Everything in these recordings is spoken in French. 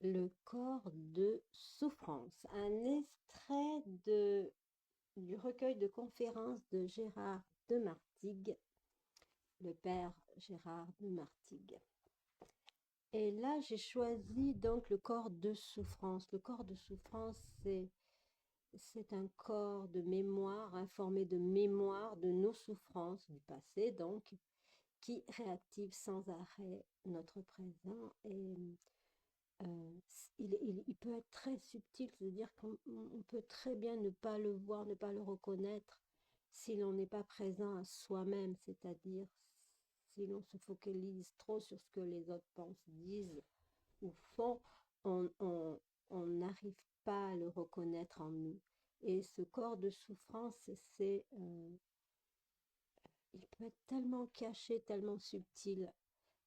Le corps de souffrance, un extrait du recueil de conférences de Gérard de Martigues, le père Gérard de Martigues. Et là, j'ai choisi donc le corps de souffrance. Le corps de souffrance, c'est un corps de mémoire, informé de mémoire de nos souffrances du passé, donc, qui réactive sans arrêt notre présent. Et il peut être très subtil, c'est-à-dire qu'on peut très bien ne pas le voir, ne pas le reconnaître si l'on n'est pas présent à soi-même, c'est-à-dire si l'on se focalise trop sur ce que les autres pensent, disent ou font, on n'arrive pas à le reconnaître en nous. Et ce corps de souffrance, il peut être tellement caché, tellement subtil.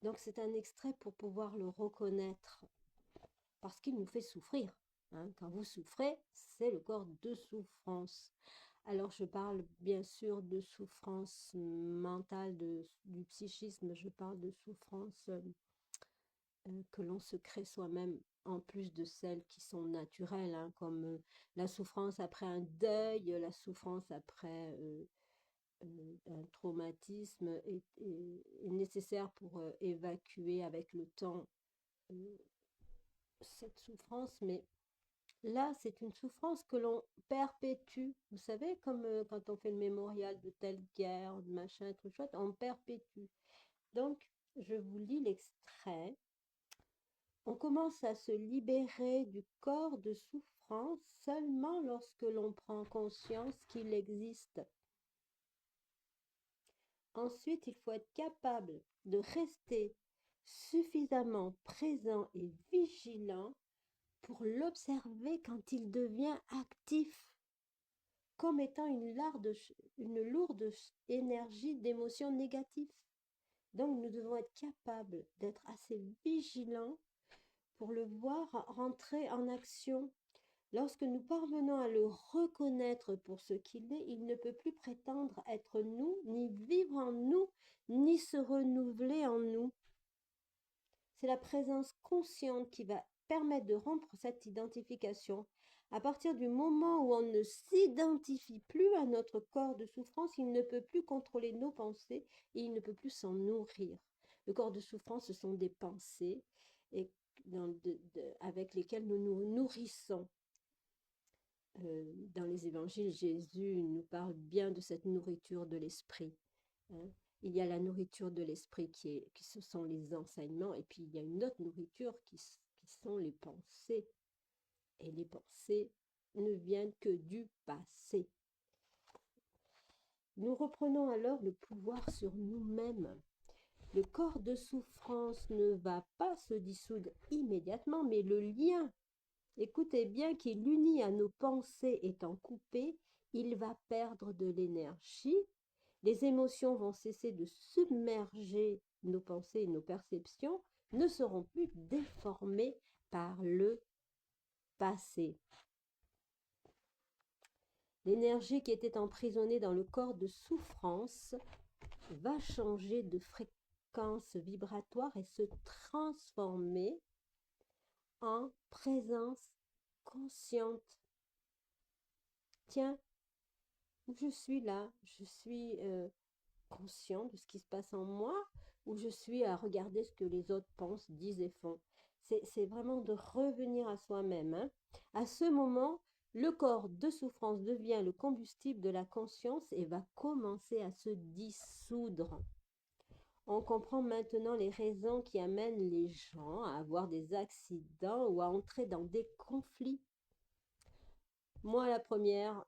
Donc c'est un extrait pour pouvoir le reconnaître parce qu'il nous fait souffrir. Hein. Quand vous souffrez, c'est le corps de souffrance. Alors je parle bien sûr de souffrance mentale, du psychisme, je parle de souffrance que l'on se crée soi-même, en plus de celles qui sont naturelles, hein, comme la souffrance après un deuil, la souffrance après un traumatisme est nécessaire pour évacuer avec le temps euh, cette souffrance, mais là, c'est une souffrance que l'on perpétue. Vous savez, comme quand on fait le mémorial de telle guerre, de machin, truc chouette, on perpétue. Donc, je vous lis l'extrait. On commence à se libérer du corps de souffrance seulement lorsque l'on prend conscience qu'il existe. Ensuite, il faut être capable de rester suffisamment présent et vigilant pour l'observer quand il devient actif, comme étant une lourde énergie d'émotions négatives. Donc nous devons être capables d'être assez vigilants pour le voir rentrer en action. Lorsque nous parvenons à le reconnaître pour ce qu'il est, il ne peut plus prétendre être nous, ni vivre en nous, ni se renouveler en nous. C'est la présence consciente qui va permettre de rompre cette identification. À partir du moment où on ne s'identifie plus à notre corps de souffrance, il ne peut plus contrôler nos pensées et il ne peut plus s'en nourrir. Le corps de souffrance, ce sont des pensées et avec lesquelles nous nous nourrissons. Dans les évangiles, Jésus nous parle bien de cette nourriture de l'esprit. Hein. Il y a la nourriture de l'esprit qui ce sont les enseignements, et puis il y a une autre nourriture qui sont les pensées. Et les pensées ne viennent que du passé. Nous reprenons alors le pouvoir sur nous-mêmes. Le corps de souffrance ne va pas se dissoudre immédiatement, mais le lien, écoutez bien, qui l'unit à nos pensées étant coupé, il va perdre de l'énergie. Les émotions vont cesser de submerger nos pensées et nos perceptions, ne seront plus déformées par le passé. L'énergie qui était emprisonnée dans le corps de souffrance va changer de fréquence vibratoire et se transformer en présence consciente. Tiens, je suis là, je suis conscient de ce qui se passe en moi, ou je suis à regarder ce que les autres pensent, disent et font. C'est vraiment de revenir à soi-même. Hein. À ce moment, le corps de souffrance devient le combustible de la conscience et va commencer à se dissoudre. On comprend maintenant les raisons qui amènent les gens à avoir des accidents ou à entrer dans des conflits. Moi, la première,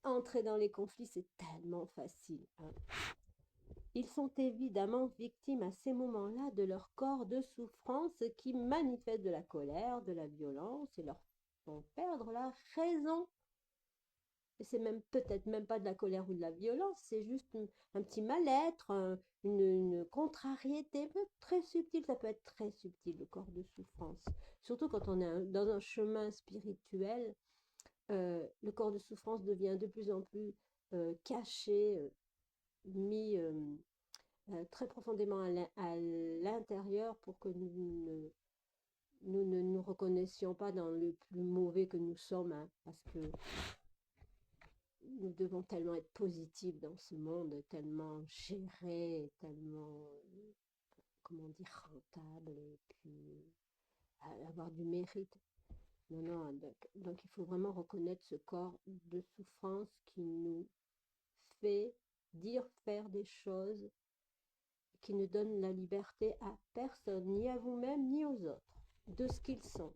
entrer dans les conflits, c'est tellement facile. Hein. Ils sont évidemment victimes à ces moments-là de leur corps de souffrance qui manifeste de la colère, de la violence et leur font perdre la raison. Et c'est même peut-être même pas de la colère ou de la violence, c'est juste un petit mal-être, une contrariété très subtile. Ça peut être très subtil, le corps de souffrance. Surtout quand on est dans un chemin spirituel, le corps de souffrance devient de plus en plus caché, mis très profondément à l'intérieur pour que nous nous ne nous reconnaissions pas dans le plus mauvais que nous sommes, hein, parce que nous devons tellement être positifs dans ce monde, tellement gérer, tellement, comment dire, rentable, et puis avoir du mérite. Non, non, donc il faut vraiment reconnaître ce corps de souffrance qui nous fait dire, faire des choses qui ne donnent la liberté à personne, ni à vous-même, ni aux autres, de ce qu'ils sont.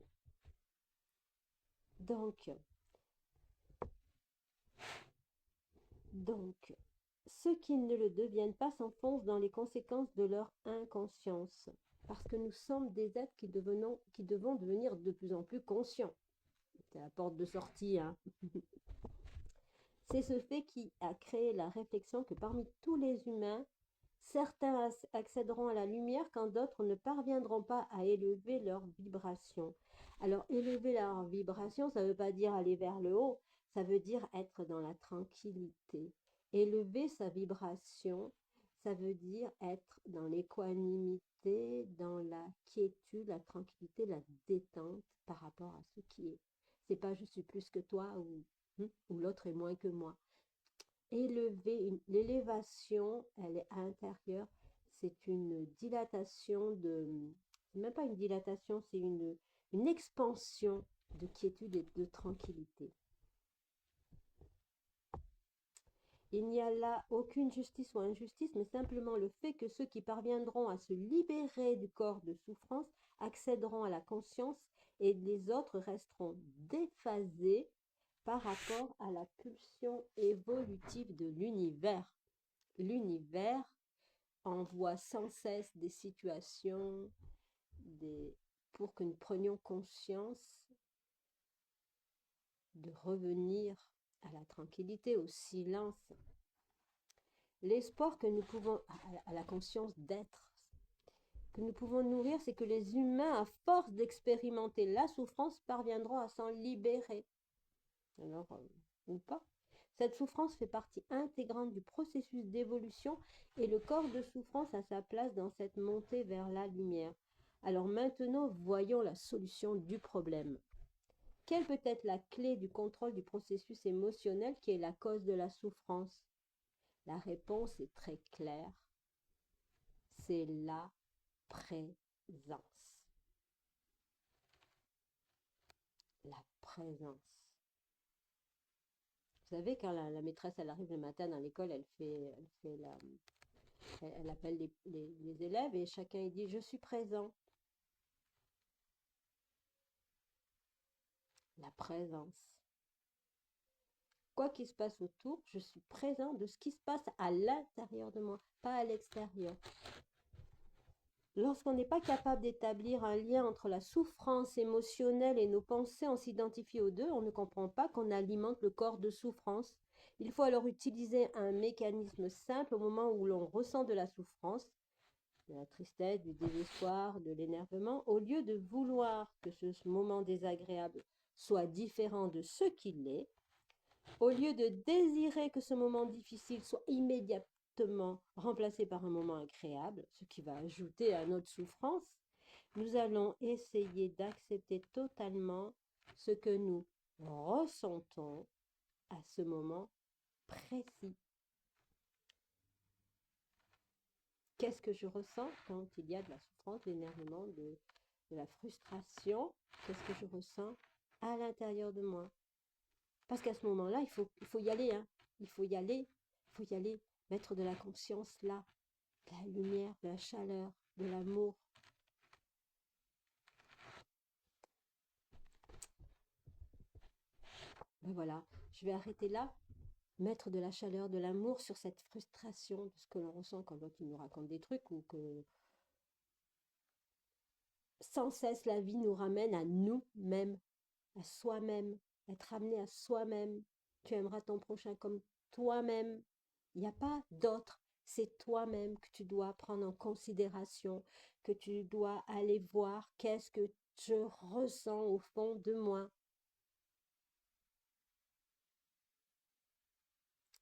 Donc, ceux qui ne le deviennent pas s'enfoncent dans les conséquences de leur inconscience, parce que nous sommes des êtres qui devons devenir de plus en plus conscients. C'est la porte de sortie, hein. C'est ce fait qui a créé la réflexion que parmi tous les humains, certains accéderont à la lumière quand d'autres ne parviendront pas à élever leur vibration. Alors, élever leur vibration, ça ne veut pas dire aller vers le haut, ça veut dire être dans la tranquillité. Élever sa vibration, ça veut dire être dans l'équanimité, dans la quiétude, la tranquillité, la détente par rapport à ce qui est. C'est pas je suis plus que toi ou l'autre est moins que moi. L'élévation, elle est intérieure, c'est une dilatation c'est même pas une dilatation, c'est une expansion de quiétude et de tranquillité. Il n'y a là aucune justice ou injustice, mais simplement le fait que ceux qui parviendront à se libérer du corps de souffrance accéderont à la conscience et les autres resteront déphasés par rapport à la pulsion évolutive de l'univers. L'univers envoie sans cesse des situations pour que nous prenions conscience de revenir à la tranquillité, au silence. L'espoir que nous pouvons, à la conscience d'être, que nous pouvons nourrir, c'est que les humains, à force d'expérimenter la souffrance, parviendront à s'en libérer. Alors, ou pas. Cette souffrance fait partie intégrante du processus d'évolution et le corps de souffrance a sa place dans cette montée vers la lumière. Alors maintenant, voyons la solution du problème. Quelle peut être la clé du contrôle du processus émotionnel qui est la cause de la souffrance? La réponse est très claire. C'est la présence. La présence. Vous savez, quand la maîtresse elle arrive le matin dans l'école, elle appelle les élèves et chacun il dit « je suis présent ». La présence. Quoi qu'il se passe autour, je suis présent de ce qui se passe à l'intérieur de moi, pas à l'extérieur. Lorsqu'on n'est pas capable d'établir un lien entre la souffrance émotionnelle et nos pensées, on s'identifie aux deux, on ne comprend pas qu'on alimente le corps de souffrance. Il faut alors utiliser un mécanisme simple au moment où l'on ressent de la souffrance, de la tristesse, du désespoir, de l'énervement. Au lieu de vouloir que ce moment désagréable soit différent de ce qu'il est, au lieu de désirer que ce moment difficile soit immédiatement remplacé par un moment agréable, ce qui va ajouter à notre souffrance, nous allons essayer d'accepter totalement ce que nous ressentons à ce moment précis. Qu'est-ce que je ressens quand il y a de la souffrance, de l'énervement, de la frustration? Qu'est-ce que je ressens à l'intérieur de moi? Parce qu'à ce moment-là, il faut y aller, hein. Il faut y aller, mettre de la conscience là, de la lumière, de la chaleur, de l'amour. Ben voilà, je vais arrêter là, mettre de la chaleur, de l'amour sur cette frustration de ce que l'on ressent quand l'autre nous raconte des trucs ou que sans cesse la vie nous ramène à nous-mêmes, à soi-même, être amené à soi-même. Tu aimeras ton prochain comme toi-même. Il n'y a pas d'autre. C'est toi-même que tu dois prendre en considération, que tu dois aller voir qu'est-ce que je ressens au fond de moi.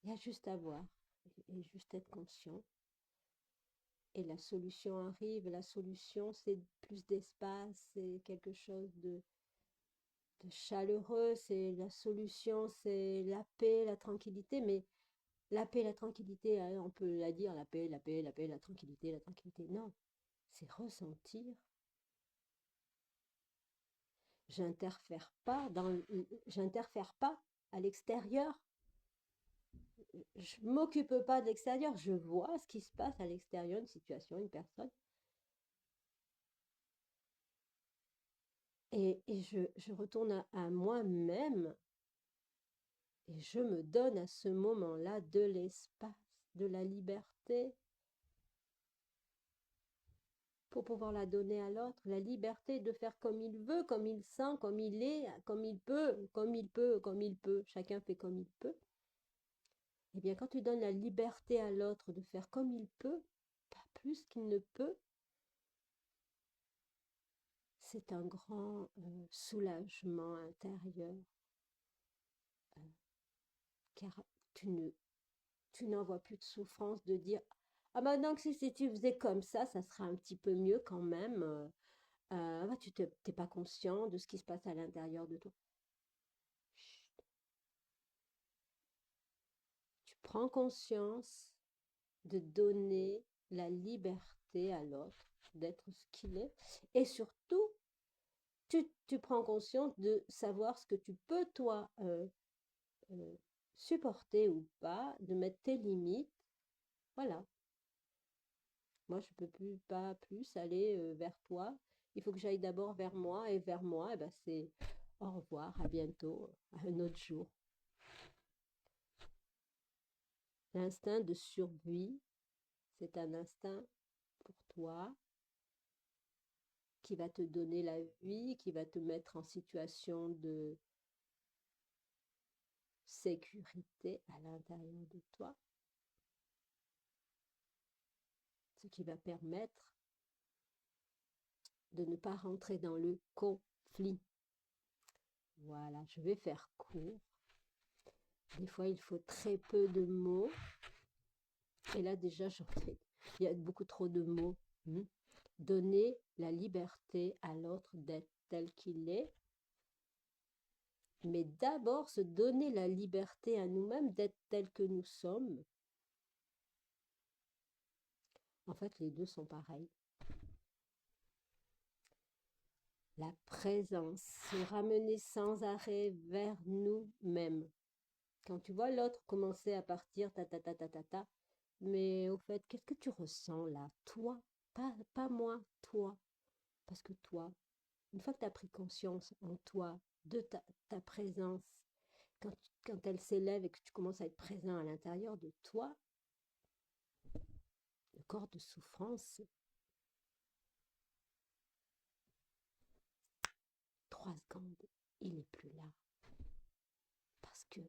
Il y a juste à voir et juste être conscient. et la solution arrive. La solution, c'est plus d'espace, c'est quelque chose de chaleureux, c'est la solution, c'est la paix, la tranquillité, mais la paix, la tranquillité, hein, on peut la dire, la paix, la paix, la paix, la tranquillité, la tranquillité. Non, c'est ressentir. J'interfère pas à l'extérieur. Je m'occupe pas de l'extérieur. Je vois ce qui se passe à l'extérieur, une situation, une personne. Et je retourne à moi-même et je me donne à ce moment-là de l'espace, de la liberté pour pouvoir la donner à l'autre. La liberté de faire comme il veut, comme il sent, comme il est, comme il peut, comme il peut, comme il peut. Chacun fait comme il peut. Eh bien, quand tu donnes la liberté à l'autre de faire comme il peut, pas plus qu'il ne peut, c'est un grand soulagement intérieur, euh, car tu n'en vois plus de souffrance de dire ah maintenant que si tu faisais comme ça serait un petit peu mieux quand même. Tu n'es pas conscient de ce qui se passe à l'intérieur de toi. Chut. Tu prends conscience de donner la liberté à l'autre d'être ce qu'il est. Et surtout, tu prends conscience de savoir ce que tu peux, toi, euh, supporter ou pas, de mettre tes limites. Voilà. Moi, je ne peux pas plus aller vers toi. Il faut que j'aille d'abord vers moi. Et vers moi, eh ben, c'est au revoir, à bientôt, à un autre jour. L'instinct de survie, c'est un instinct pour toi qui va te donner la vie, qui va te mettre en situation de sécurité à l'intérieur de toi, ce qui va permettre de ne pas rentrer dans le conflit. Voilà, je vais faire court. Des fois, il faut très peu de mots. Et là, déjà, il y a beaucoup trop de mots. Donner la liberté à l'autre d'être tel qu'il est, mais d'abord se donner la liberté à nous-mêmes d'être tels que nous sommes. En fait, les deux sont pareils. La présence, se ramener sans arrêt vers nous-mêmes. Quand tu vois l'autre commencer à partir, mais au fait, qu'est-ce que tu ressens là? Toi, pas moi, toi. Parce que toi, une fois que tu as pris conscience en toi de ta présence, quand elle s'élève et que tu commences à être présent à l'intérieur de toi, le corps de souffrance, 3 secondes, il n'est plus là. Parce que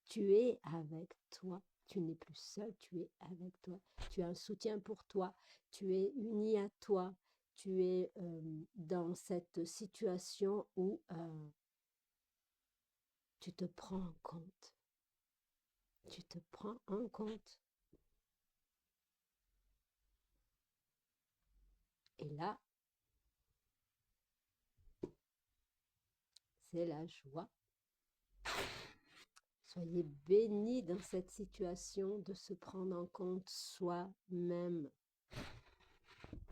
tu es avec toi, tu n'es plus seul, tu es avec toi. Tu as un soutien pour toi, tu es uni à toi, tu es dans cette situation où tu te prends en compte. Tu te prends en compte. Et là, c'est la joie. Soyez bénis dans cette situation de se prendre en compte soi-même.